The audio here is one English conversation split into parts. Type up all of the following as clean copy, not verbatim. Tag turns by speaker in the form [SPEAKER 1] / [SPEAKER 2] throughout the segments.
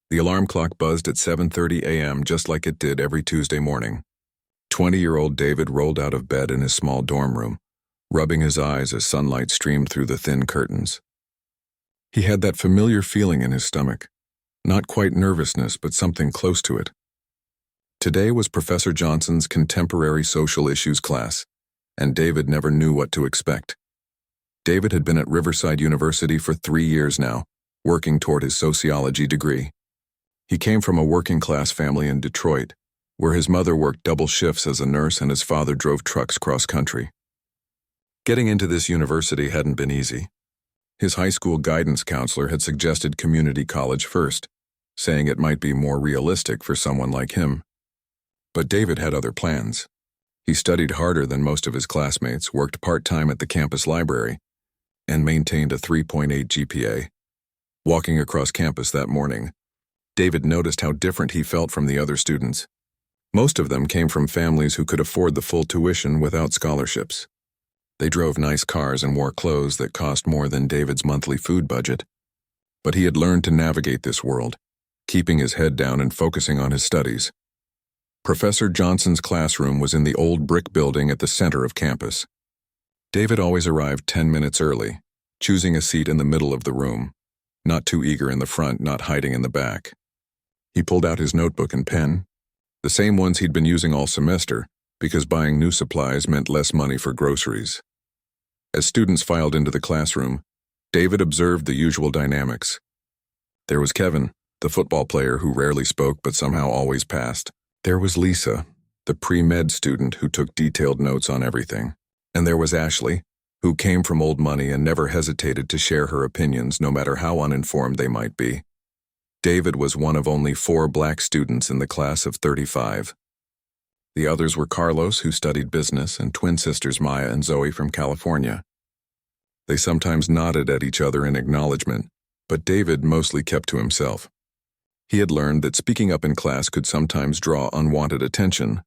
[SPEAKER 1] The alarm clock buzzed at 7:30 a.m. just like it did every Tuesday morning. 20-year-old David rolled out of bed in his small dorm room, rubbing his eyes as sunlight streamed through the thin curtains. He had that familiar feeling in his stomach, not quite nervousness, but something close to it. Today was Professor Johnson's Contemporary Social Issues class, and David never knew what to expect. David had been at Riverside University for 3 years now, working toward his sociology degree. He came from a working-class family in Detroit, where his mother worked double shifts as a nurse and his father drove trucks cross-country. Getting into this university hadn't been easy. His high school guidance counselor had suggested community college first, saying it might be more realistic for someone like him. But David had other plans. He studied harder than most of his classmates, worked part-time at the campus library, and maintained a 3.8 GPA. Walking across campus that morning, David noticed how different he felt from the other students. Most of them came from families who could afford the full tuition without scholarships. They drove nice cars and wore clothes that cost more than David's monthly food budget. But he had learned to navigate this world, keeping his head down and focusing on his studies. Professor Johnson's classroom was in the old brick building at the center of campus. David always arrived 10 minutes early, choosing a seat in the middle of the room, not too eager in the front, not hiding in the back. He pulled out his notebook and pen, the same ones he'd been using all semester, because buying new supplies meant less money for groceries. As students filed into the classroom, David observed the usual dynamics. There was Kevin, the football player who rarely spoke but somehow always passed. There was Lisa, the pre-med student who took detailed notes on everything. And there was Ashley, who came from old money and never hesitated to share her opinions no matter how uninformed they might be. David was one of only 4 black students in the class of 35. The others were Carlos, who studied business, and twin sisters Maya and Zoe from California. They sometimes nodded at each other in acknowledgement, but David mostly kept to himself. He had learned that speaking up in class could sometimes draw unwanted attention.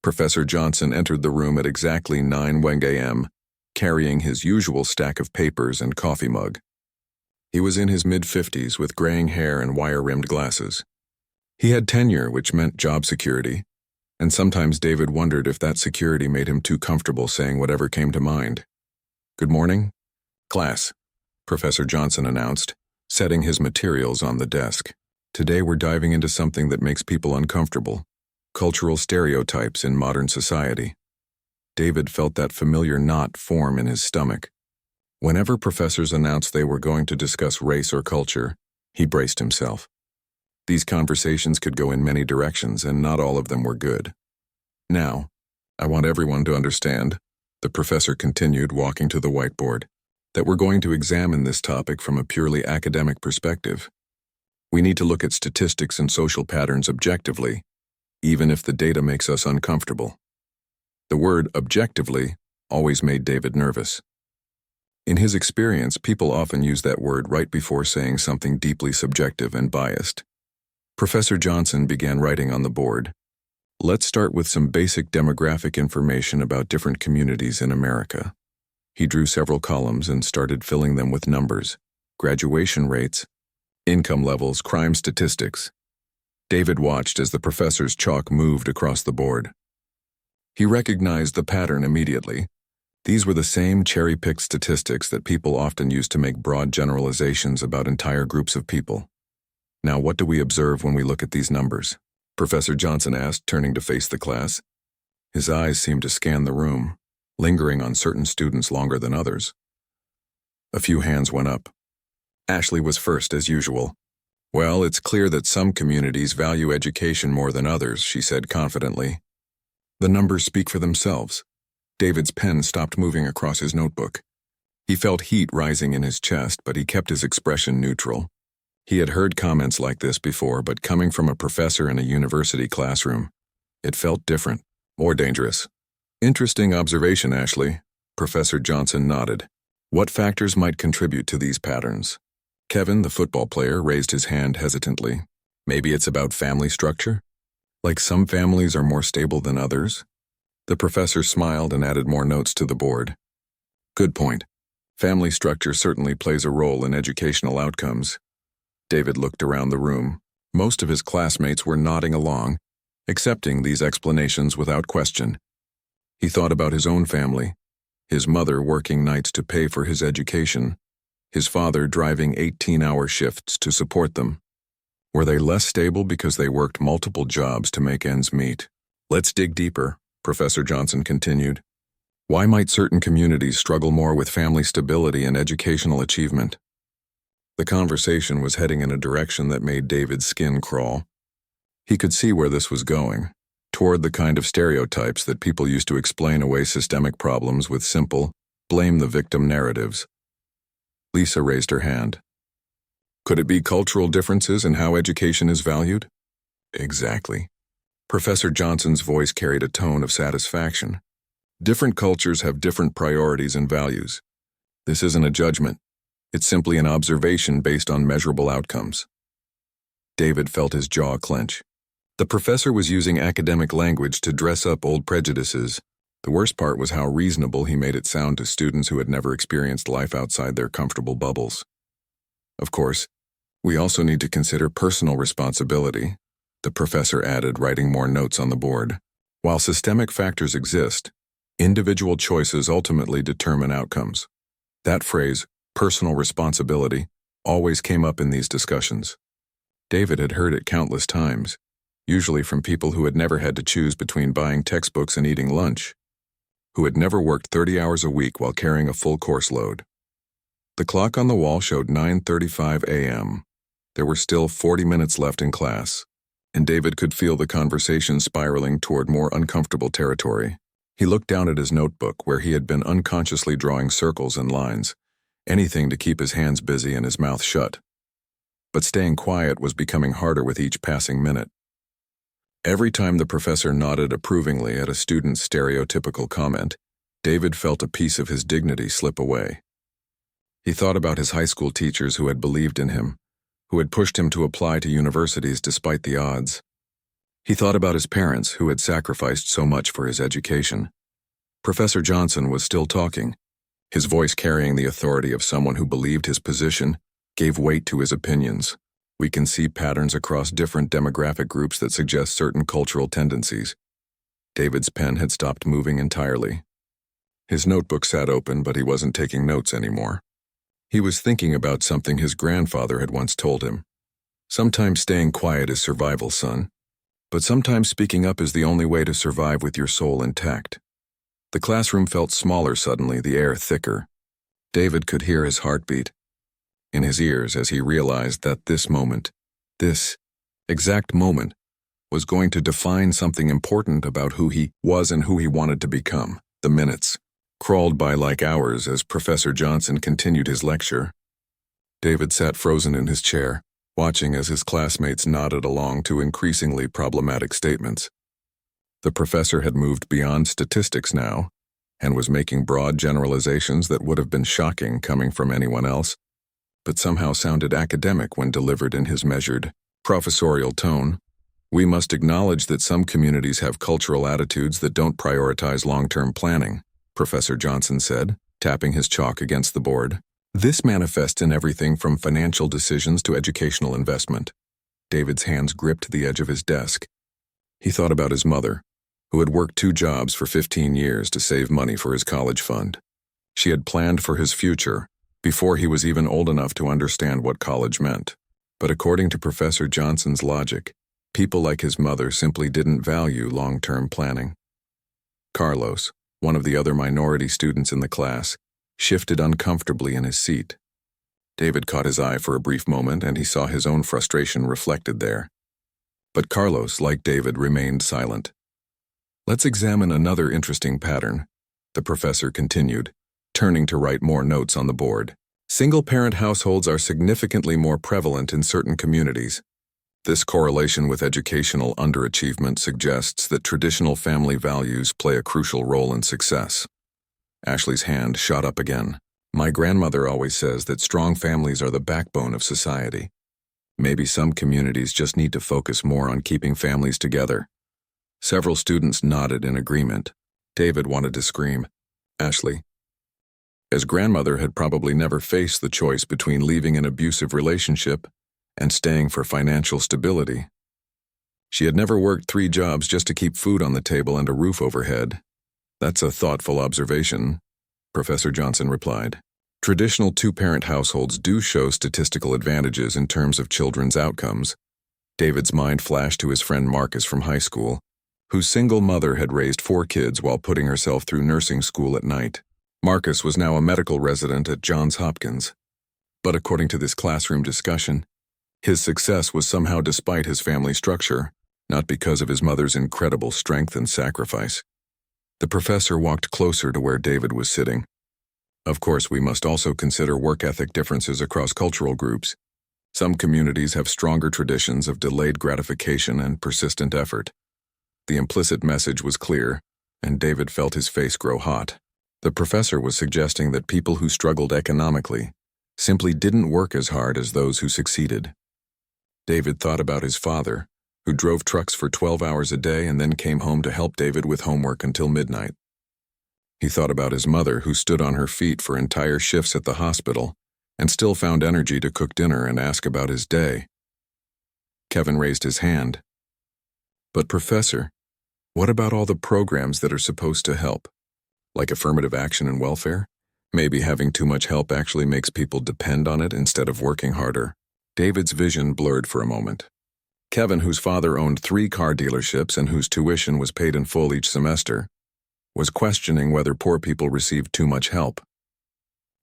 [SPEAKER 1] Professor Johnson entered the room at exactly 9 a.m., carrying his usual stack of papers and coffee mug. He was in his mid-50s with graying hair and wire-rimmed glasses. He had tenure, which meant job security, and sometimes David wondered if that security made him too comfortable saying whatever came to mind. "Good morning, class," Professor Johnson announced, setting his materials on the desk. "Today we're diving into something that makes people uncomfortable: cultural stereotypes in modern society." David felt that familiar knot form in his stomach. Whenever professors announced they were going to discuss race or culture, he braced himself. These conversations could go in many directions, and not all of them were good. "Now, I want everyone to understand," the professor continued, walking to the whiteboard, "that we're going to examine this topic from a purely academic perspective. We need to look at statistics and social patterns objectively, even if the data makes us uncomfortable." The word objectively always made David nervous. In his experience, people often use that word right before saying something deeply subjective and biased. Professor Johnson began writing on the board. "Let's start with some basic demographic information about different communities in America." He drew several columns and started filling them with numbers: graduation rates, income levels, crime statistics. David watched as the professor's chalk moved across the board. He recognized the pattern immediately. These were the same cherry-picked statistics that people often use to make broad generalizations about entire groups of people. "Now, what do we observe when we look at these numbers?" Professor Johnson asked, turning to face the class. His eyes seemed to scan the room, lingering on certain students longer than others. A few hands went up. Ashley was first, as usual. "Well, it's clear that some communities value education more than others," she said confidently. "The numbers speak for themselves." David's pen stopped moving across his notebook. He felt heat rising in his chest, but he kept his expression neutral. He had heard comments like this before, but coming from a professor in a university classroom, it felt different, more dangerous. "Interesting observation, Ashley." Professor Johnson nodded. "What factors might contribute to these patterns?" Kevin, the football player, raised his hand hesitantly. "Maybe it's about family structure? Like some families are more stable than others?" The professor smiled and added more notes to the board. "Good point. Family structure certainly plays a role in educational outcomes." David looked around the room. Most of his classmates were nodding along, accepting these explanations without question. He thought about his own family, his mother working nights to pay for his education, his father driving 18-hour shifts to support them. Were they less stable because they worked multiple jobs to make ends meet? Let's dig deeper, Professor Johnson continued. Why might certain communities struggle more with family stability and educational achievement? The conversation was heading in a direction that made David's skin crawl. He could see where this was going, toward the kind of stereotypes that people used to explain away systemic problems with simple, blame-the-victim narratives. Lisa raised her hand. Could it be cultural differences in how education is valued? Exactly. Professor Johnson's voice carried a tone of satisfaction. Different cultures have different priorities and values. This isn't a judgment. It's simply an observation based on measurable outcomes. David felt his jaw clench. The professor was using academic language to dress up old prejudices. The worst part was how reasonable he made it sound to students who had never experienced life outside their comfortable bubbles. Of course, we also need to consider personal responsibility, the professor added, writing more notes on the board. While systemic factors exist, individual choices ultimately determine outcomes. That phrase, personal responsibility, always came up in these discussions. David had heard it countless times, usually from people who had never had to choose between buying textbooks and eating lunch, who had never worked 30 hours a week while carrying a full course load. The clock on the wall showed 9:35 a.m. There were still 40 minutes left in class, and David could feel the conversation spiraling toward more uncomfortable territory. He looked down at his notebook where he had been unconsciously drawing circles and lines, anything to keep his hands busy and his mouth shut. But staying quiet was becoming harder with each passing minute. Every time the professor nodded approvingly at a student's stereotypical comment, David felt a piece of his dignity slip away. He thought about his high school teachers who had believed in him, who had pushed him to apply to universities despite the odds. He thought about his parents who had sacrificed so much for his education. Professor Johnson was still talking, his voice carrying the authority of someone who believed his position, gave weight to his opinions. We can see patterns across different demographic groups that suggest certain cultural tendencies. David's pen had stopped moving entirely. His notebook sat open, but he wasn't taking notes anymore. He was thinking about something his grandfather had once told him. Sometimes staying quiet is survival, son. But sometimes speaking up is the only way to survive with your soul intact. The classroom felt smaller suddenly, the air thicker. David could hear his heartbeat in his ears as he realized that this moment, this exact moment, was going to define something important about who he was and who he wanted to become. The minutes crawled by like hours as Professor Johnson continued his lecture. David sat frozen in his chair, watching as his classmates nodded along to increasingly problematic statements. The professor had moved beyond statistics now, and was making broad generalizations that would have been shocking coming from anyone else, but somehow sounded academic when delivered in his measured, professorial tone. We must acknowledge that some communities have cultural attitudes that don't prioritize long-term planning, Professor Johnson said, tapping his chalk against the board. This manifests in everything from financial decisions to educational investment. David's hands gripped the edge of his desk. He thought about his mother, who had worked 2 jobs for 15 years to save money for his college fund. She had planned for his future before he was even old enough to understand what college meant. But according to Professor Johnson's logic, people like his mother simply didn't value long-term planning. Carlos, one of the other minority students in the class, shifted uncomfortably in his seat. David caught his eye for a brief moment, and he saw his own frustration reflected there. But Carlos, like David, remained silent. Let's examine another interesting pattern, the professor continued, turning to write more notes on the board. Single-parent households are significantly more prevalent in certain communities. This correlation with educational underachievement suggests that traditional family values play a crucial role in success. Ashley's hand shot up again. My grandmother always says that strong families are the backbone of society. Maybe some communities just need to focus more on keeping families together. Several students nodded in agreement. David wanted to scream, Ashley. His grandmother had probably never faced the choice between leaving an abusive relationship and staying for financial stability. She had never worked 3 jobs just to keep food on the table and a roof overhead. That's a thoughtful observation, Professor Johnson replied. Traditional 2-parent households do show statistical advantages in terms of children's outcomes. David's mind flashed to his friend Marcus from high school, whose single mother had raised 4 kids while putting herself through nursing school at night. Marcus was now a medical resident at Johns Hopkins. But according to this classroom discussion, his success was somehow despite his family structure, not because of his mother's incredible strength and sacrifice. The professor walked closer to where David was sitting. Of course, we must also consider work ethic differences across cultural groups. Some communities have stronger traditions of delayed gratification and persistent effort. The implicit message was clear, and David felt his face grow hot. The professor was suggesting that people who struggled economically simply didn't work as hard as those who succeeded. David thought about his father, who drove trucks for 12 hours a day and then came home to help David with homework until midnight. He thought about his mother, who stood on her feet for entire shifts at the hospital and still found energy to cook dinner and ask about his day. Kevin raised his hand. But Professor, what about all the programs that are supposed to help? Like affirmative action and welfare? Maybe having too much help actually makes people depend on it instead of working harder. David's vision blurred for a moment. Kevin, whose father owned 3 car dealerships and whose tuition was paid in full each semester, was questioning whether poor people received too much help.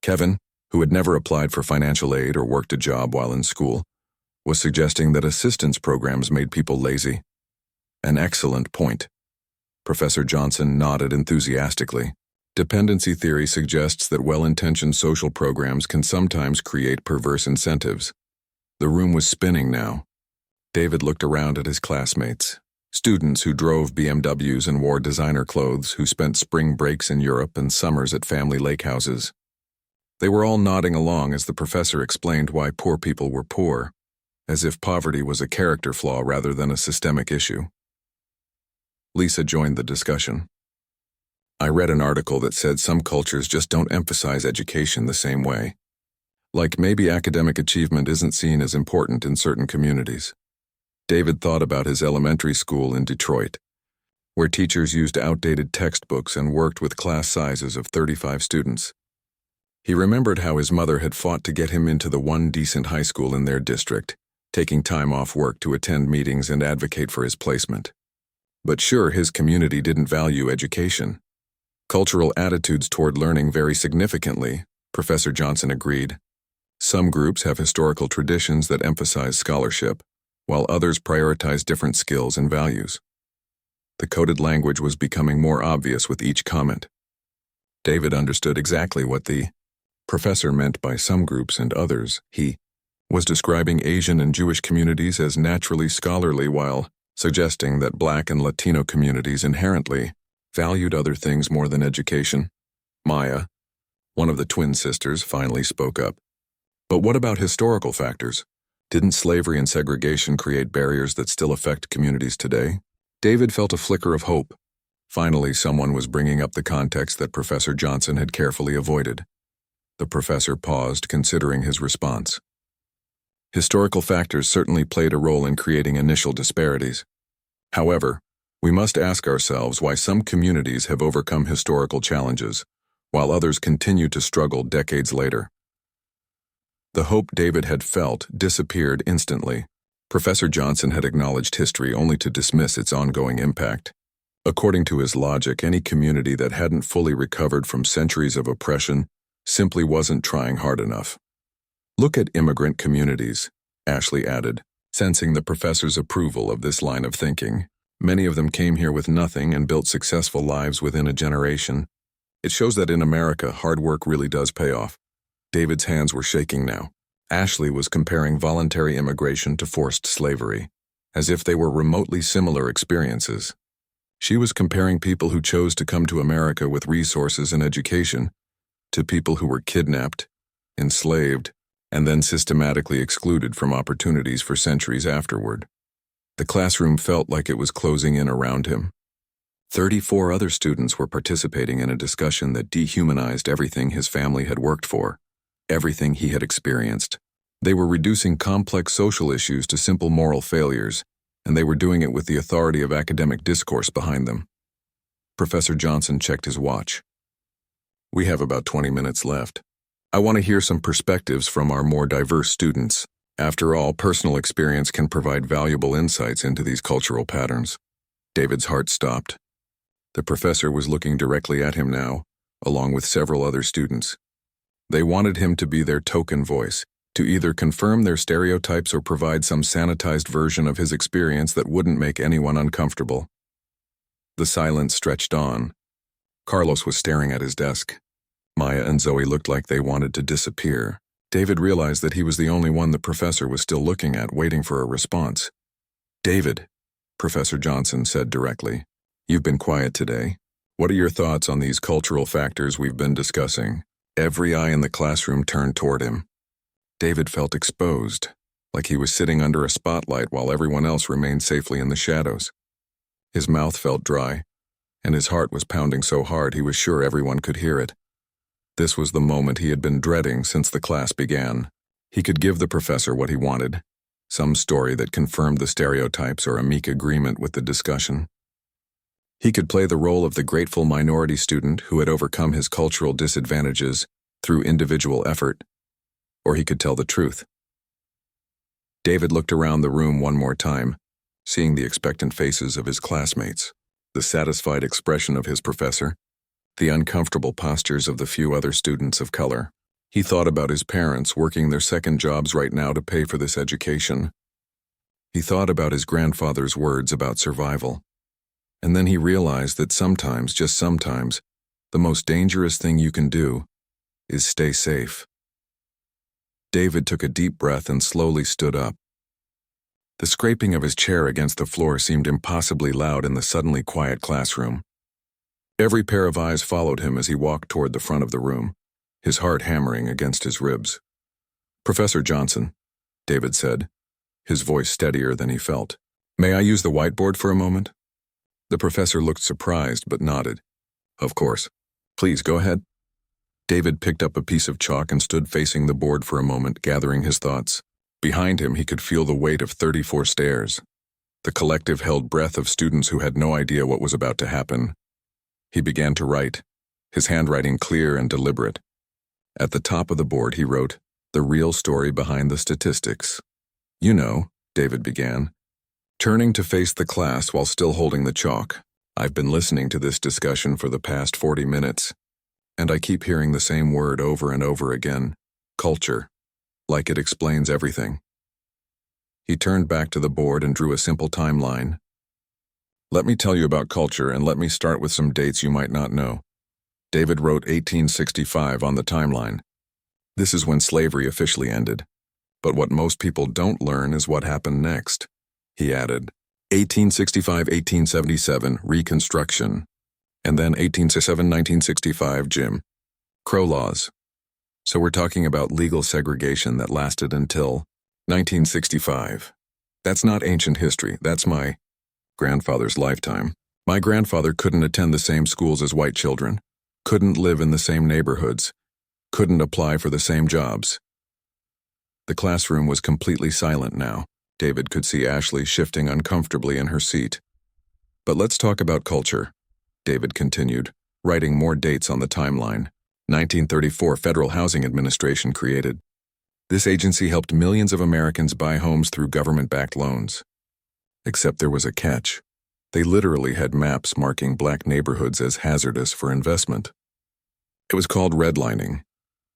[SPEAKER 1] Kevin, who had never applied for financial aid or worked a job while in school, was suggesting that assistance programs made people lazy. An excellent point. Professor Johnson nodded enthusiastically. Dependency theory suggests that well-intentioned social programs can sometimes create perverse incentives. The room was spinning now. David looked around at his classmates. Students who drove BMWs and wore designer clothes, who spent spring breaks in Europe and summers at family lake houses. They were all nodding along as the professor explained why poor people were poor, as if poverty was a character flaw rather than a systemic issue. Lisa joined the discussion. I read an article that said some cultures just don't emphasize education the same way. Like maybe academic achievement isn't seen as important in certain communities. David thought about his elementary school in Detroit, where teachers used outdated textbooks and worked with class sizes of 35 students. He remembered how his mother had fought to get him into the one decent high school in their district, taking time off work to attend meetings and advocate for his placement. But sure, his community didn't value education. Cultural attitudes toward learning vary significantly, Professor Johnson agreed. Some groups have historical traditions that emphasize scholarship, while others prioritize different skills and values. The coded language was becoming more obvious with each comment. David understood exactly what the professor meant by some groups and others. He was describing Asian and Jewish communities as naturally scholarly while suggesting that Black and Latino communities inherently valued other things more than education. Maya, one of the twin sisters, finally spoke up. But what about historical factors? Didn't slavery and segregation create barriers that still affect communities today? David felt a flicker of hope. Finally, someone was bringing up the context that Professor Johnson had carefully avoided. The professor paused, considering his response. Historical factors certainly played a role in creating initial disparities. However, we must ask ourselves why some communities have overcome historical challenges, while others continue to struggle decades later. The hope David had felt disappeared instantly. Professor Johnson had acknowledged history only to dismiss its ongoing impact. According to his logic, any community that hadn't fully recovered from centuries of oppression simply wasn't trying hard enough. Look at immigrant communities, Ashley added, sensing the professor's approval of this line of thinking. Many of them came here with nothing and built successful lives within a generation. It shows that in America, hard work really does pay off. David's hands were shaking now. Ashley was comparing voluntary immigration to forced slavery, as if they were remotely similar experiences. She was comparing people who chose to come to America with resources and education to people who were kidnapped, enslaved, and then systematically excluded from opportunities for centuries afterward. The classroom felt like it was closing in around him. 34 other students were participating in a discussion that dehumanized everything his family had worked for, everything he had experienced. They were reducing complex social issues to simple moral failures, and they were doing it with the authority of academic discourse behind them. Professor Johnson checked his watch. We have about 20 minutes left. I want to hear some perspectives from our more diverse students. After all, personal experience can provide valuable insights into these cultural patterns. David's heart stopped. The professor was looking directly at him now, along with several other students. They wanted him to be their token voice, to either confirm their stereotypes or provide some sanitized version of his experience that wouldn't make anyone uncomfortable. The silence stretched on. Carlos was staring at his desk. Maya and Zoe looked like they wanted to disappear. David realized that he was the only one the professor was still looking at, waiting for a response. David, Professor Johnson said directly, you've been quiet today. What are your thoughts on these cultural factors we've been discussing? Every eye in the classroom turned toward him. David felt exposed, like he was sitting under a spotlight while everyone else remained safely in the shadows. His mouth felt dry, and his heart was pounding so hard he was sure everyone could hear it. This was the moment he had been dreading since the class began. He could give the professor what he wanted, some story that confirmed the stereotypes or a meek agreement with the discussion. He could play the role of the grateful minority student who had overcome his cultural disadvantages through individual effort, or he could tell the truth. David looked around the room one more time, seeing the expectant faces of his classmates, the satisfied expression of his professor, the uncomfortable postures of the few other students of color. He thought about his parents working their second jobs right now to pay for this education. He thought about his grandfather's words about survival. And then he realized that sometimes, just sometimes, the most dangerous thing you can do is stay safe. David took a deep breath and slowly stood up. The scraping of his chair against the floor seemed impossibly loud in the suddenly quiet classroom. Every pair of eyes followed him as he walked toward the front of the room, his heart hammering against his ribs. Professor Johnson, David said, his voice steadier than he felt. May I use the whiteboard for a moment? The professor looked surprised but nodded. Of course. Please go ahead. David picked up a piece of chalk and stood facing the board for a moment, gathering his thoughts. Behind him, he could feel the weight of 34 stares, the collective held breath of students who had no idea what was about to happen. He began to write, his handwriting clear and deliberate. At the top of the board, he wrote, "The real story behind the statistics." You know, David began, turning to face the class while still holding the chalk. I've been listening to this discussion for the past 40 minutes, and I keep hearing the same word over and over again, culture, like it explains everything. He turned back to the board and drew a simple timeline. Let me tell you about culture, and let me start with some dates you might not know. David wrote 1865 on the timeline. This is when slavery officially ended. But what most people don't learn is what happened next. He added, 1865-1877, Reconstruction. And then 1867-1965, Jim Crow laws. So we're talking about legal segregation that lasted until 1965. That's not ancient history, that's my grandfather's lifetime. My grandfather couldn't attend the same schools as white children, couldn't live in the same neighborhoods, couldn't apply for the same jobs. The classroom was completely silent now. David could see Ashley shifting uncomfortably in her seat. But let's talk about culture, David continued, writing more dates on the timeline. 1934 Federal Housing Administration created. This agency helped millions of Americans buy homes through government-backed loans. Except there was a catch. They literally had maps marking black neighborhoods as hazardous for investment. It was called redlining.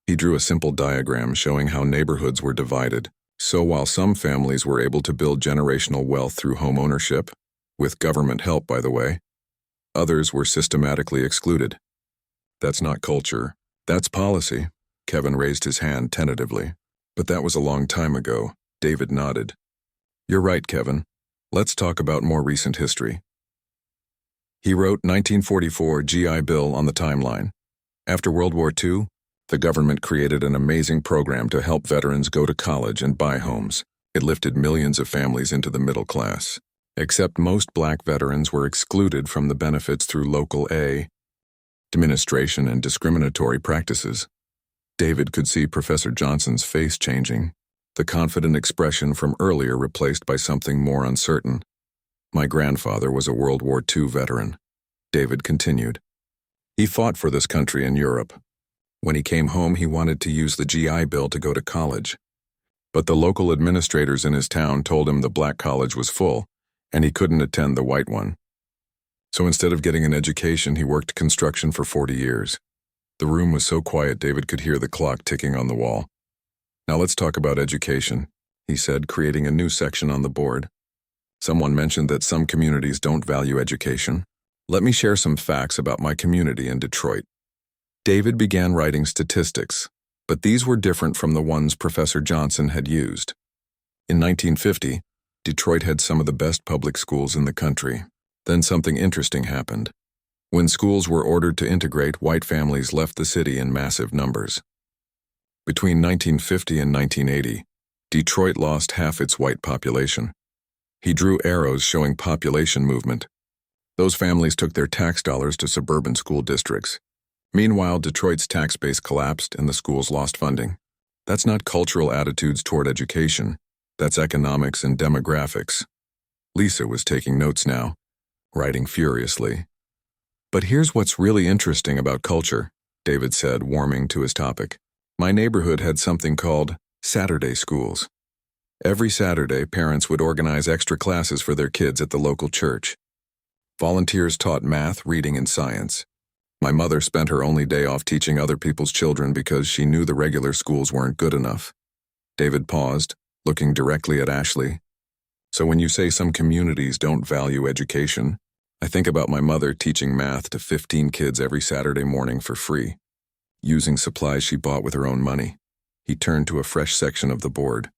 [SPEAKER 1] He drew a simple diagram showing how neighborhoods were divided. So while some families were able to build generational wealth through home ownership, with government help, by the way, others were systematically excluded. That's not culture. That's policy. Kevin raised his hand tentatively. But that was a long time ago. David nodded. You're right, Kevin. Let's talk about more recent history. He wrote 1944 GI Bill on the timeline. After World War II, the government created an amazing program to help veterans go to college and buy homes. It lifted millions of families into the middle class. Except most black veterans were excluded from the benefits through local administration and discriminatory practices. David could see Professor Johnson's face changing. the confident expression from earlier replaced by something more uncertain. My grandfather was a World War II veteran. David continued. He fought for this country in Europe. When he came home, he wanted to use the GI Bill to go to college. But the local administrators in his town told him the black college was full, and he couldn't attend the white one. So instead of getting an education, he worked construction for 40 years. The room was so quiet David could hear the clock ticking on the wall. Now let's talk about education, he said, creating a new section on the board. Someone mentioned that some communities don't value education. Let me share some facts about my community in Detroit. David began writing statistics, but these were different from the ones Professor Johnson had used. In 1950, Detroit had some of the best public schools in the country. Then something interesting happened. When schools were ordered to integrate, white families left the city in massive numbers. Between 1950 and 1980, Detroit lost half its white population. He drew arrows showing population movement. Those families took their tax dollars to suburban school districts. Meanwhile, Detroit's tax base collapsed and the schools lost funding. That's not cultural attitudes toward education. That's economics and demographics. Lisa was taking notes now, writing furiously. But here's what's really interesting about culture, David said, warming to his topic. My neighborhood had something called Saturday schools. Every Saturday, parents would organize extra classes for their kids at the local church. Volunteers taught math, reading, and science. My mother spent her only day off teaching other people's children because she knew the regular schools weren't good enough. David paused, looking directly at Ashley. So when you say some communities don't value education, I think about my mother teaching math to 15 kids every Saturday morning for free, using supplies she bought with her own money. He turned to a fresh section of the board.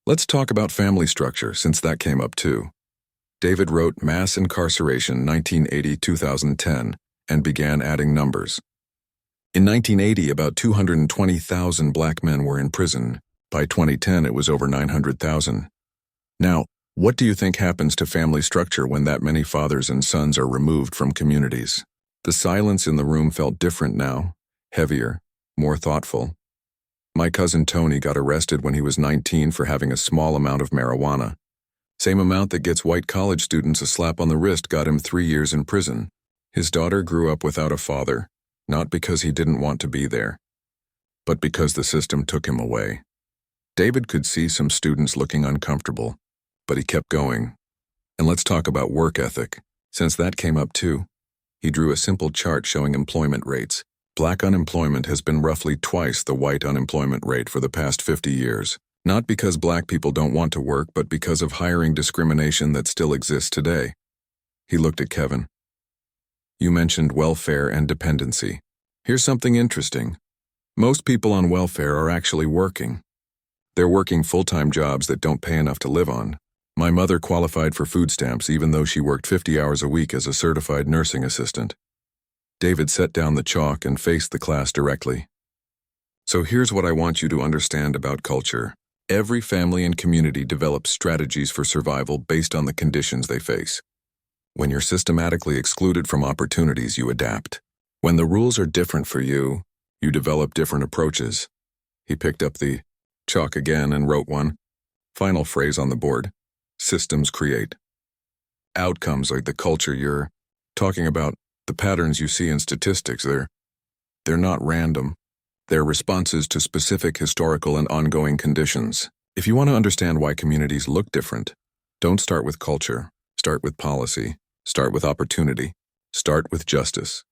[SPEAKER 1] Let's talk about family structure, since that came up too. David wrote Mass Incarceration 1980-2010 and began adding numbers. In 1980, about 220,000 black men were in prison. By 2010, it was over 900,000. Now, what do you think happens to family structure when that many fathers and sons are removed from communities? The silence in the room felt different now, heavier, more thoughtful. My cousin Tony got arrested when he was 19 for having a small amount of marijuana. Same amount that gets white college students a slap on the wrist got him 3 years in prison. His daughter grew up without a father, not because he didn't want to be there, but because the system took him away. David could see some students looking uncomfortable, but he kept going. And let's talk about work ethic, since that came up too. He drew a simple chart showing employment rates. Black unemployment has been roughly twice the white unemployment rate for the past 50 years. Not because black people don't want to work, but because of hiring discrimination that still exists today. He looked at Kevin. You mentioned welfare and dependency. Here's something interesting. Most people on welfare are actually working. They're working full-time jobs that don't pay enough to live on. My mother qualified for food stamps even though she worked 50 hours a week as a certified nursing assistant. David set down the chalk and faced the class directly. So here's what I want you to understand about culture. Every family and community develops strategies for survival based on the conditions they face. When you're systematically excluded from opportunities, you adapt. When the rules are different for you, you develop different approaches. He picked up the chalk again and wrote one final phrase on the board. Systems create. Outcomes are the culture you're talking about, the patterns you see in statistics. They're not random. They're responses to specific historical and ongoing conditions. If you want to understand why communities look different, don't start with culture. Start with policy. Start with opportunity. Start with justice.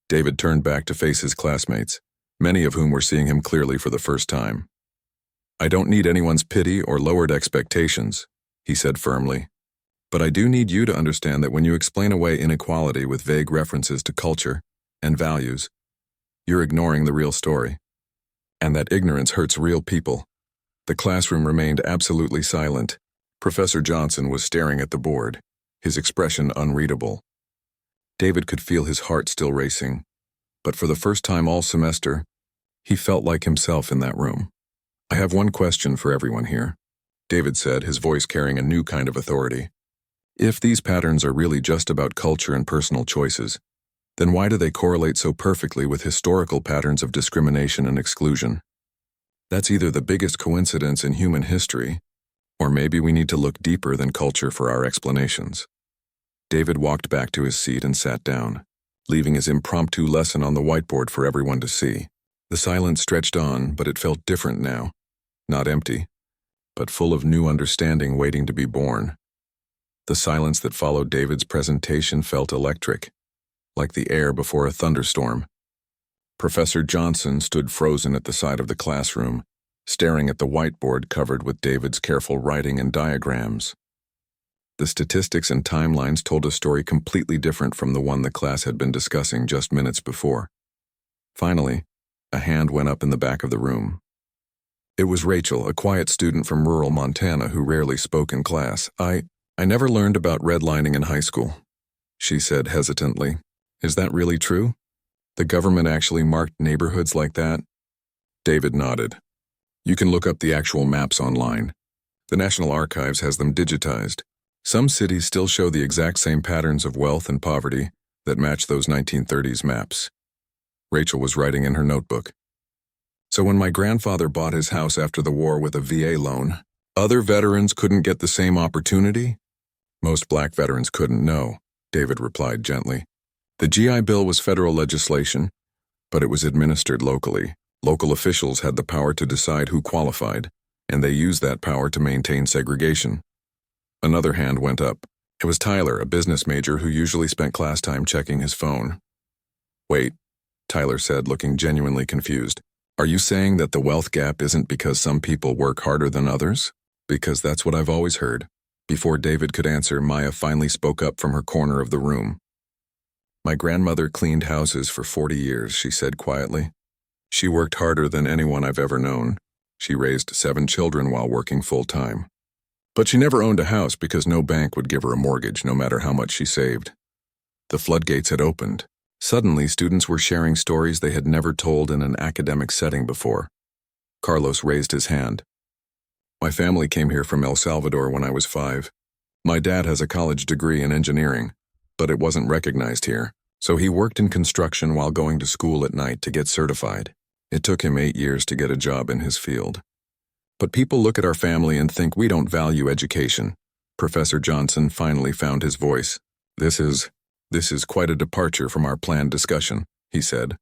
[SPEAKER 1] David turned back to face his classmates, many of whom were seeing him clearly for the first time. I don't need anyone's pity or lowered expectations, he said firmly. But I do need you to understand that when you explain away inequality with vague references to culture and values, you're ignoring the real story. And that ignorance hurts real people. The classroom remained absolutely silent. Professor Johnson was staring at the board, his expression unreadable. David could feel his heart still racing, but for the first time all semester, he felt like himself in that room. I have one question for everyone here, David said, his voice carrying a new kind of authority. If these patterns are really just about culture and personal choices, then why do they correlate so perfectly with historical patterns of discrimination and exclusion? That's either the biggest coincidence in human history, or maybe we need to look deeper than culture for our explanations. David walked back to his seat and sat down, leaving his impromptu lesson on the whiteboard for everyone to see. The silence stretched on, but it felt different now. Not empty, but full of new understanding waiting to be born. The silence that followed David's presentation felt electric, like the air before a thunderstorm. Professor Johnson stood frozen at the side of the classroom, staring at the whiteboard covered with David's careful writing and diagrams. The statistics and timelines told a story completely different from the one the class had been discussing just minutes before. Finally, a hand went up in the back of the room. It was Rachel, a quiet student from rural Montana who rarely spoke in class. I never learned about redlining in high school, she said hesitantly. Is that really true? The government actually marked neighborhoods like that? David nodded. You can look up the actual maps online. The National Archives has them digitized. Some cities still show the exact same patterns of wealth and poverty that match those 1930s maps. Rachel was writing in her notebook. So when my grandfather bought his house after the war with a VA loan, other veterans couldn't get the same opportunity? Most black veterans couldn't, no, David replied gently. The GI Bill was federal legislation, but it was administered locally. Local officials had the power to decide who qualified, and they used that power to maintain segregation. Another hand went up. It was Tyler, a business major who usually spent class time checking his phone. Wait, Tyler said, looking genuinely confused. Are you saying that the wealth gap isn't because some people work harder than others? Because that's what I've always heard. Before David could answer, Maya finally spoke up from her corner of the room. My grandmother cleaned houses for 40 years, she said quietly. She worked harder than anyone I've ever known. She raised 7 children while working full-time. But she never owned a house because no bank would give her a mortgage, no matter how much she saved. The floodgates had opened. Suddenly, students were sharing stories they had never told in an academic setting before. Carlos raised his hand. My family came here from El Salvador when I was 5. My dad has a college degree in engineering, but it wasn't recognized here, so he worked in construction while going to school at night to get certified. It took him 8 years to get a job in his field. But people look at our family and think we don't value education. Professor Johnson finally found his voice. This is quite a departure from our planned discussion, he said.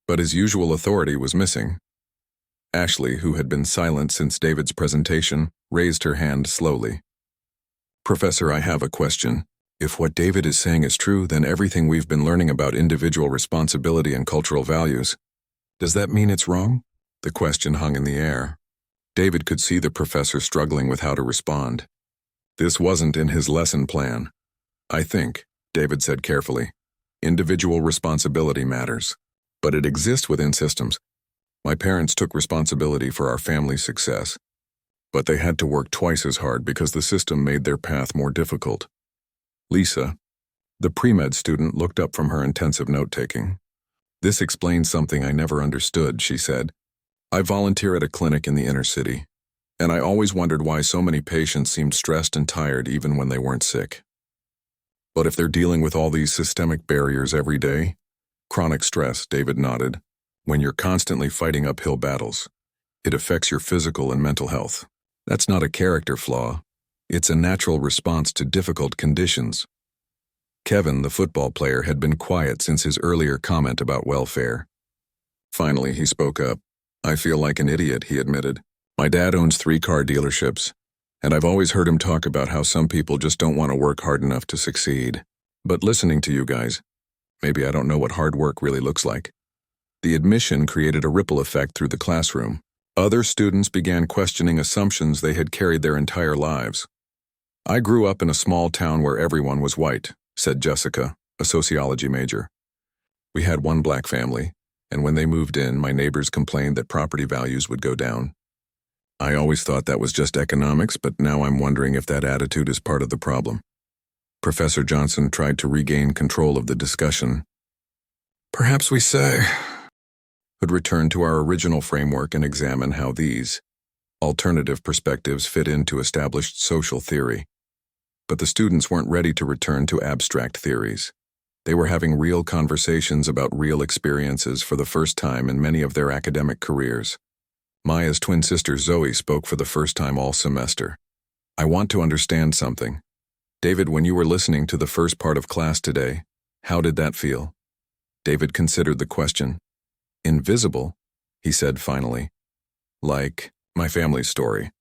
[SPEAKER 1] But his usual authority was missing. Ashley, who had been silent since David's presentation, raised her hand slowly. Professor, I have a question. If what David is saying is true, then everything we've been learning about individual responsibility and cultural values, does that mean it's wrong? The question hung in the air. David could see the professor struggling with how to respond. This wasn't in his lesson plan. I think, David said carefully, individual responsibility matters, but it exists within systems. My parents took responsibility for our family's success, but they had to work twice as hard because the system made their path more difficult. Lisa, the pre-med student, looked up from her intensive note-taking. This explains something I never understood, she said. I volunteer at a clinic in the inner city, and I always wondered why so many patients seemed stressed and tired even when they weren't sick. But if they're dealing with all these systemic barriers every day, chronic stress, David nodded, when you're constantly fighting uphill battles, it affects your physical and mental health. That's not a character flaw. It's a natural response to difficult conditions. Kevin, the football player, had been quiet since his earlier comment about welfare. Finally, he spoke up. I feel like an idiot, he admitted. My dad owns 3 car dealerships, and I've always heard him talk about how some people just don't want to work hard enough to succeed. But listening to you guys, maybe I don't know what hard work really looks like. The admission created a ripple effect through the classroom. Other students began questioning assumptions they had carried their entire lives. I grew up in a small town where everyone was white, said Jessica, a sociology major. We had one black family, and when they moved in, my neighbors complained that property values would go down. I always thought that was just economics, but now I'm wondering if that attitude is part of the problem. Professor Johnson tried to regain control of the discussion. Perhaps we could return to our original framework and examine how these alternative perspectives fit into established social theory. But the students weren't ready to return to abstract theories. They were having real conversations about real experiences for the first time in many of their academic careers. Maya's twin sister Zoe spoke for the first time all semester. I want to understand something. David, when you were listening to the first part of class today, how did that feel? David considered the question. Invisible, he said finally. Like, my family's story.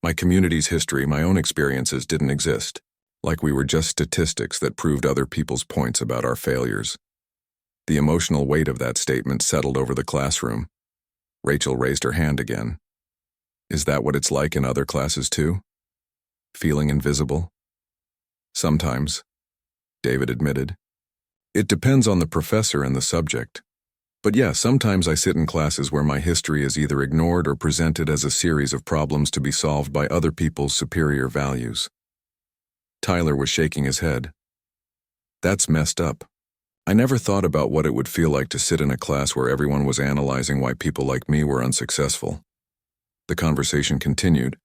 [SPEAKER 1] My community's history, my own experiences didn't exist. Like we were just statistics that proved other people's points about our failures. The emotional weight of that statement settled over the classroom. Rachel raised her hand again. Is that what it's like in other classes too? Feeling invisible? Sometimes, David admitted. It depends on the professor and the subject. But yeah, sometimes I sit in classes where my history is either ignored or presented as a series of problems to be solved by other people's superior values. Tyler was shaking his head. That's messed up. I never thought about what it would feel like to sit in a class where everyone was analyzing why people like me were unsuccessful. The conversation continued,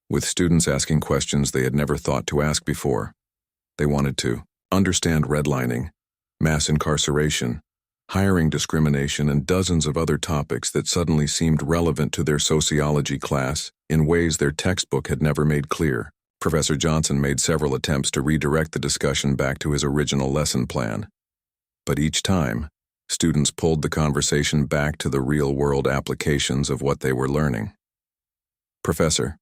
[SPEAKER 1] with students asking questions they had never thought to ask before. They wanted to understand redlining, mass incarceration, hiring discrimination, and dozens of other topics that suddenly seemed relevant to their sociology class in ways their textbook had never made clear. Professor Johnson made several attempts to redirect the discussion back to his original lesson plan. But each time, students pulled the conversation back to the real-world applications of what they were learning. Professor,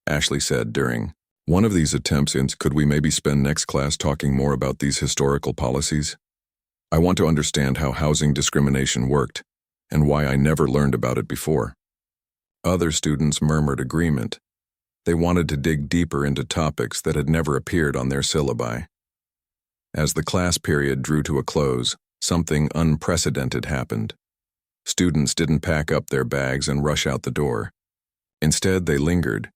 [SPEAKER 1] Ashley said during one of these attempts, could we maybe spend next class talking more about these historical policies? I want to understand how housing discrimination worked and why I never learned about it before. Other students murmured agreement. They wanted to dig deeper into topics that had never appeared on their syllabi. As the class period drew to a close, something unprecedented happened. Students didn't pack up their bags and rush out the door. Instead, they lingered,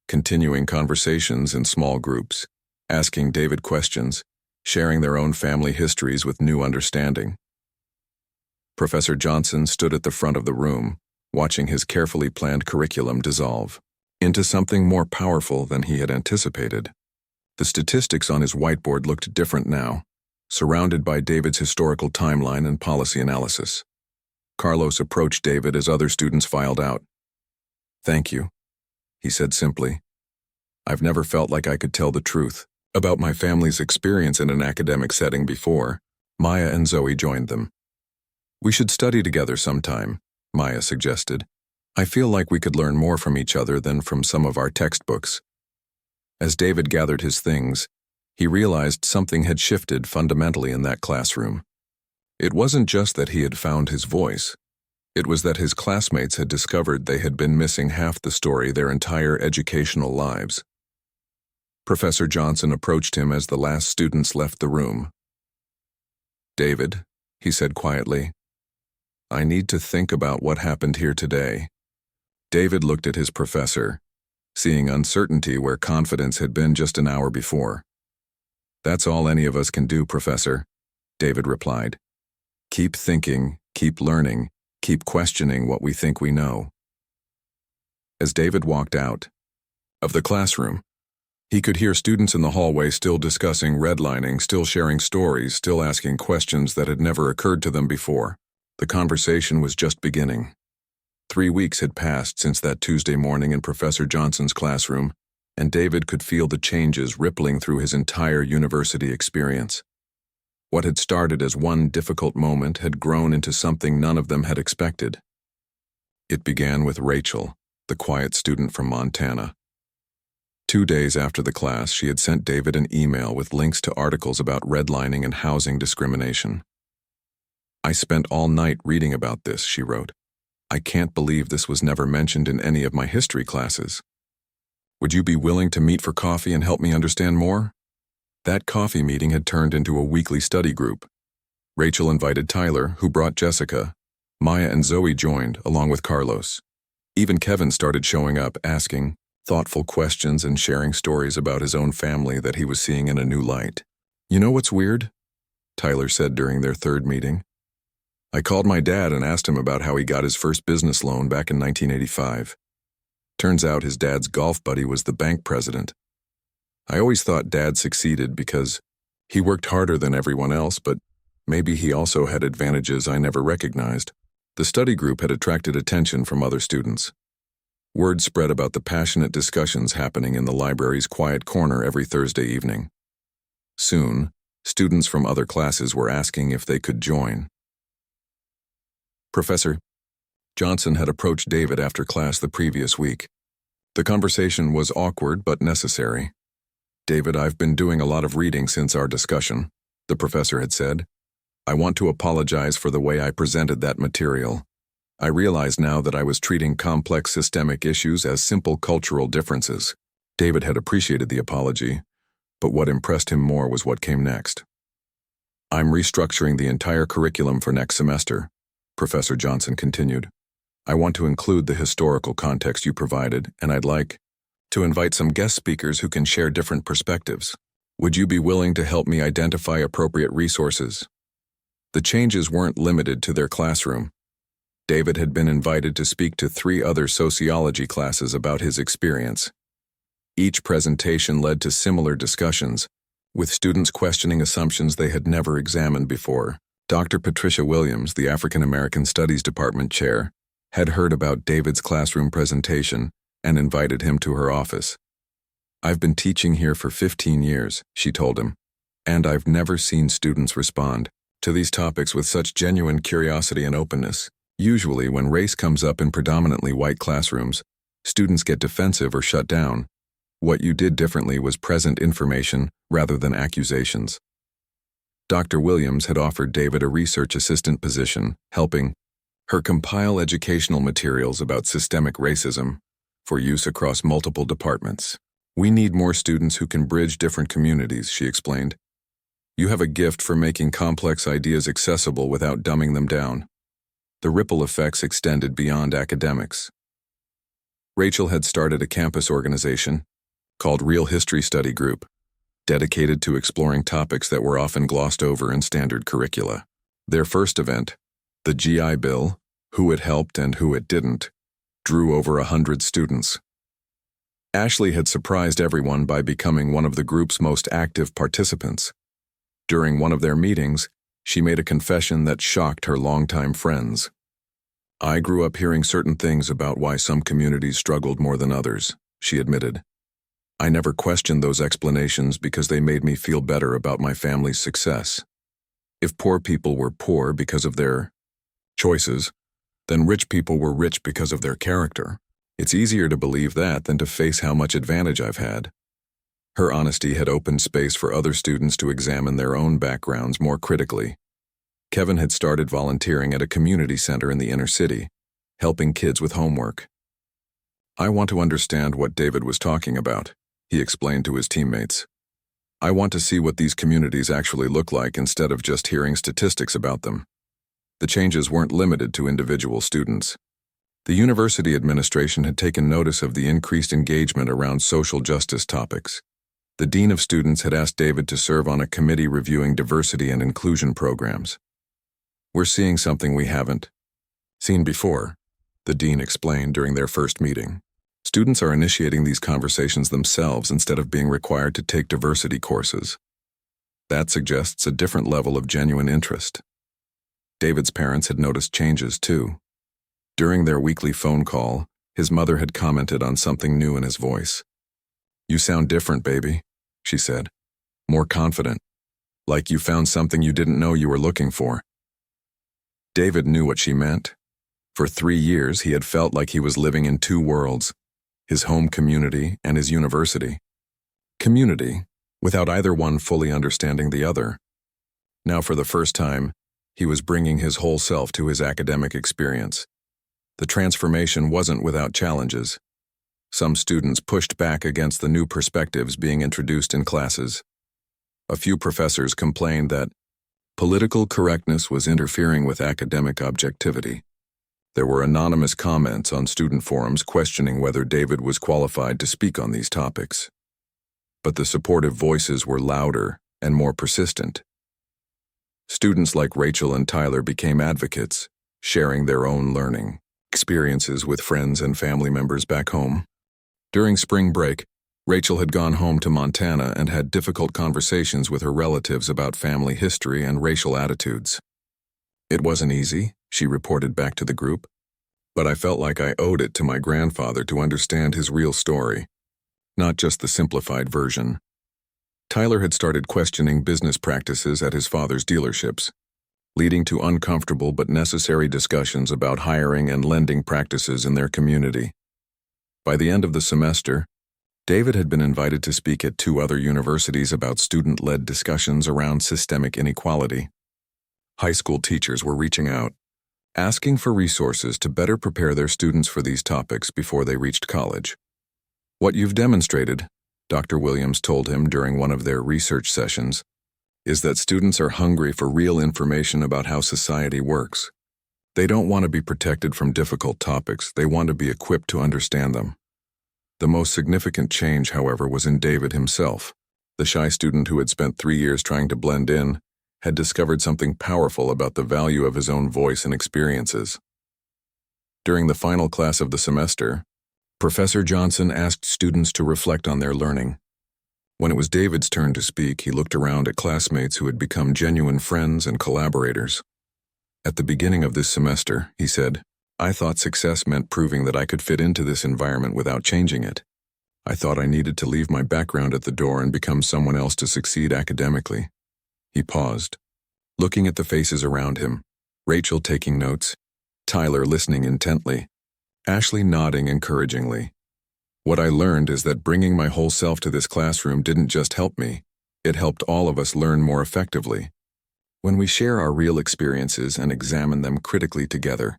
[SPEAKER 1] continuing conversations in small groups, asking David questions, sharing their own family histories with new understanding. Professor Johnson stood at the front of the room, watching his carefully planned curriculum dissolve into something more powerful than he had anticipated. The statistics on his whiteboard looked different now, surrounded by David's historical timeline and policy analysis. Carlos approached David as other students filed out. Thank you, he said simply. I've never felt like I could tell the truth about my family's experience in an academic setting before. Maya and Zoe joined them. We should study together sometime, Maya suggested. I feel like we could learn more from each other than from some of our textbooks. As David gathered his things, he realized something had shifted fundamentally in that classroom. It wasn't just that he had found his voice. It was that his classmates had discovered they had been missing half the story their entire educational lives. Professor Johnson approached him as the last students left the room. David, he said quietly, I need to think about what happened here today. David looked at his professor, seeing uncertainty where confidence had been just an hour before. That's all any of us can do, Professor, David replied. Keep thinking, keep learning, keep questioning what we think we know. As David walked out of the classroom, he could hear students in the hallway still discussing redlining, still sharing stories, still asking questions that had never occurred to them before. The conversation was just beginning. 3 weeks had passed since that Tuesday morning in Professor Johnson's classroom, and David could feel the changes rippling through his entire university experience. What had started as one difficult moment had grown into something none of them had expected. It began with Rachel, the quiet student from Montana. 2 days after the class, she had sent David an email with links to articles about redlining and housing discrimination. I spent all night reading about this, she wrote. I can't believe this was never mentioned in any of my history classes. Would you be willing to meet for coffee and help me understand more? That coffee meeting had turned into a weekly study group. Rachel invited Tyler, who brought Jessica. Maya and Zoe joined, along with Carlos. Even Kevin started showing up, asking thoughtful questions and sharing stories about his own family that he was seeing in a new light. You know what's weird? Tyler said during their third meeting. I called my dad and asked him about how he got his first business loan back in 1985. Turns out his dad's golf buddy was the bank president. I always thought Dad succeeded because he worked harder than everyone else, but maybe he also had advantages I never recognized. The study group had attracted attention from other students. Word spread about the passionate discussions happening in the library's quiet corner every Thursday evening. Soon, students from other classes were asking if they could join. Professor Johnson had approached David after class the previous week. The conversation was awkward but necessary. "David, I've been doing a lot of reading since our discussion," the professor had said. "I want to apologize for the way I presented that material. I realize now that I was treating complex systemic issues as simple cultural differences." David had appreciated the apology, but what impressed him more was what came next. "I'm restructuring the entire curriculum for next semester," Professor Johnson continued. "I want to include the historical context you provided, and I'd like to invite some guest speakers who can share different perspectives. Would you be willing to help me identify appropriate resources?" The changes weren't limited to their classroom. David had been invited to speak to 3 other sociology classes about his experience. Each presentation led to similar discussions, with students questioning assumptions they had never examined before. Dr. Patricia Williams, the African American Studies Department chair, had heard about David's classroom presentation and invited him to her office. "I've been teaching here for 15 years, she told him, "and I've never seen students respond to these topics with such genuine curiosity and openness. Usually, when race comes up in predominantly white classrooms, students get defensive or shut down. What you did differently was present information rather than accusations." Dr. Williams had offered David a research assistant position, helping her compile educational materials about systemic racism for use across multiple departments. "We need more students who can bridge different communities," she explained. "You have a gift for making complex ideas accessible without dumbing them down." The ripple effects extended beyond academics. Rachel had started a campus organization called Real History Study Group, dedicated to exploring topics that were often glossed over in standard curricula. Their first event, the GI Bill, Who It Helped and Who It Didn't, drew over 100 students. Ashley had surprised everyone by becoming one of the group's most active participants. During one of their meetings, she made a confession that shocked her longtime friends. "I grew up hearing certain things about why some communities struggled more than others," she admitted. "I never questioned those explanations because they made me feel better about my family's success. If poor people were poor because of their choices, then rich people were rich because of their character. It's easier to believe that than to face how much advantage I've had." Her honesty had opened space for other students to examine their own backgrounds more critically. Kevin had started volunteering at a community center in the inner city, helping kids with homework. "I want to understand what David was talking about," he explained to his teammates. "I want to see what these communities actually look like instead of just hearing statistics about them." The changes weren't limited to individual students. The university administration had taken notice of the increased engagement around social justice topics. The dean of students had asked David to serve on a committee reviewing diversity and inclusion programs. "We're seeing something we haven't seen before," the dean explained during their first meeting. "Students are initiating these conversations themselves instead of being required to take diversity courses. That suggests a different level of genuine interest." David's parents had noticed changes too. During their weekly phone call, his mother had commented on something new in his voice. "You sound different, baby," she said. "More confident. Like you found something you didn't know you were looking for." David knew what she meant. For 3 years, he had felt like he was living in 2 worlds, his home community and his university. Community, without either one fully understanding the other. Now, for the first time, he was bringing his whole self to his academic experience. The transformation wasn't without challenges. Some students pushed back against the new perspectives being introduced in classes. A few professors complained that political correctness was interfering with academic objectivity. There were anonymous comments on student forums questioning whether David was qualified to speak on these topics. But the supportive voices were louder and more persistent. Students like Rachel and Tyler became advocates, sharing their own learning experiences with friends and family members back home. During spring break, Rachel had gone home to Montana and had difficult conversations with her relatives about family history and racial attitudes. "It wasn't easy," she reported back to the group. But I felt like I owed it to my grandfather to understand his real story, not just the simplified version. Tyler had started questioning business practices at his father's dealerships, leading to uncomfortable but necessary discussions about hiring and lending practices in their community. By the end of the semester, David had been invited to speak at 2 other universities about student-led discussions around systemic inequality. High school teachers were reaching out, asking for resources to better prepare their students for these topics before they reached college. "What you've demonstrated," Dr. Williams told him during one of their research sessions, "is that students are hungry for real information about how society works. They don't want to be protected from difficult topics, they want to be equipped to understand them." The most significant change, however, was in David himself. The shy student who had spent 3 years trying to blend in had discovered something powerful about the value of his own voice and experiences. During the final class of the semester, Professor Johnson asked students to reflect on their learning. When it was David's turn to speak, he looked around at classmates who had become genuine friends and collaborators. "At the beginning of this semester," he said, "I thought success meant proving that I could fit into this environment without changing it. I thought I needed to leave my background at the door and become someone else to succeed academically." He paused, looking at the faces around him, Rachel taking notes, Tyler listening intently, Ashley nodding encouragingly. "What I learned is that bringing my whole self to this classroom didn't just help me, it helped all of us learn more effectively. When we share our real experiences and examine them critically together,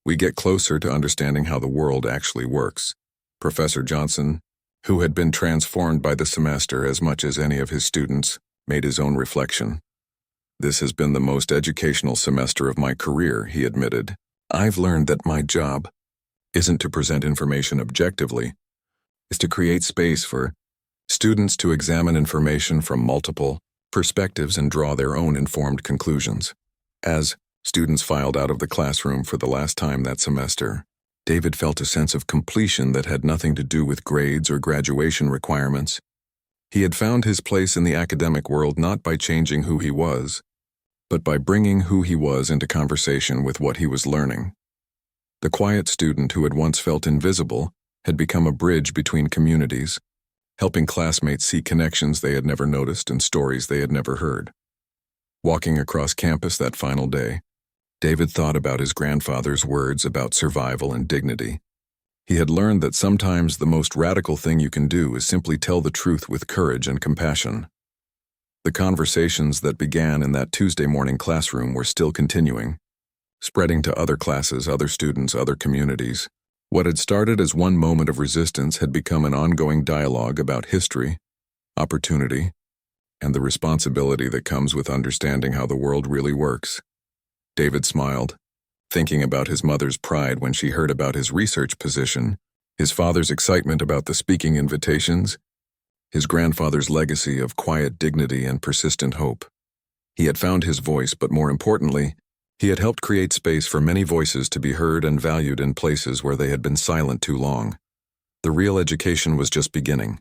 [SPEAKER 1] we get closer to understanding how the world actually works." Professor Johnson, who had been transformed by the semester as much as any of his students, made his own reflection. "This has been the most educational semester of my career," he admitted. "I've learned that my job isn't to present information objectively, it's to create space for students to examine information from multiple perspectives and draw their own informed conclusions." As students filed out of the classroom for the last time that semester, David felt a sense of completion that had nothing to do with grades or graduation requirements. He had found his place in the academic world not by changing who he was, but by bringing who he was into conversation with what he was learning. The quiet student who had once felt invisible had become a bridge between communities, helping classmates see connections they had never noticed and stories they had never heard. Walking across campus that final day, David thought about his grandfather's words about survival and dignity. He had learned that sometimes the most radical thing you can do is simply tell the truth with courage and compassion. The conversations that began in that Tuesday morning classroom were still continuing, spreading to other classes, other students, other communities. What had started as one moment of resistance had become an ongoing dialogue about history, opportunity, and the responsibility that comes with understanding how the world really works. David smiled, thinking about his mother's pride when she heard about his research position, his father's excitement about the speaking invitations, his grandfather's legacy of quiet dignity and persistent hope. He had found his voice, but more importantly, he had helped create space for many voices to be heard and valued in places where they had been silent too long. The real education was just beginning.